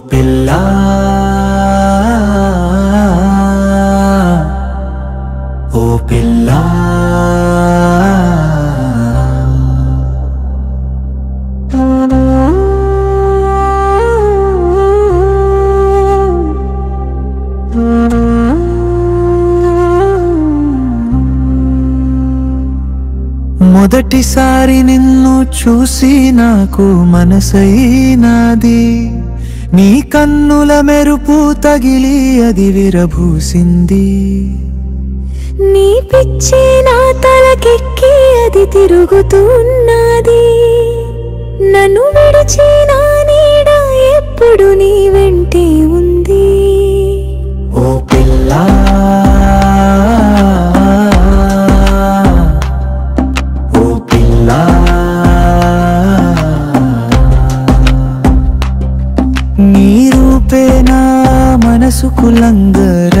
పిల్లా ఓ పిల్లా మొదటిసారి నిన్ను చూసి నాకు మనసైనాది నీ కన్నుల మెరుపు తగిలి అది విరబూసింది నీ పిచ్చి నా తలకెక్కి అది తిరుగుతున్నది నన్ను విడిచి నా నీడ ఎప్పుడు నీ వెంటే ఉంది ఓ పిల్లా ఓ పిల్లా నీ రూపే నా మనసుకు లంగరైనది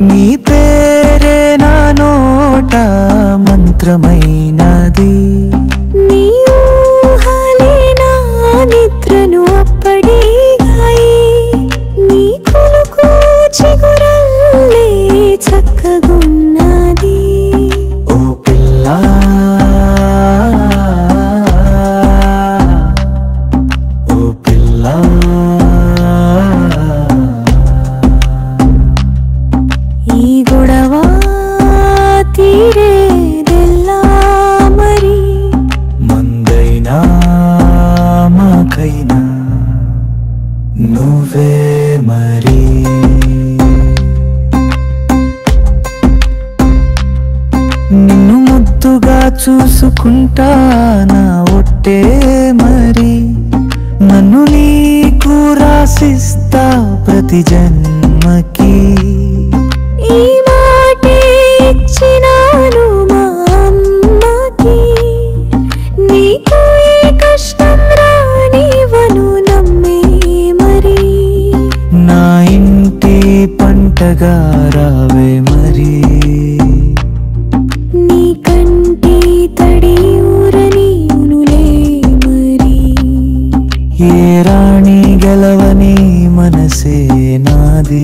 నీ పేరే నా నోట మంత్రమైనది నీ ఊహలే నా నిద్రను అప్పడిగాయి నీ కులుకు చిగురల్లే చక్కగున్నది ఓ పిల్లా ఓ పిల్లా ఈ గొడవ తీరేదెల్లా మరి మందైనా మాకైనా నువ్వే మరి నిన్ను ముద్దుగా చూసుకుంటా నా ఒట్టే మరి నన్ను నీకు రాసిస్తా ప్రతి జన్మకి ఈ మాటే ఇచ్చినాను మా అమ్మకి నీకు ఏ కష్టం రానివ్వను నమ్మే మరి నా ఇంటి పంటగా రావే మరి నీ కంటి తడి ఊరనీయునులే మరి ఏ రాణి గెలవని మనసే నాది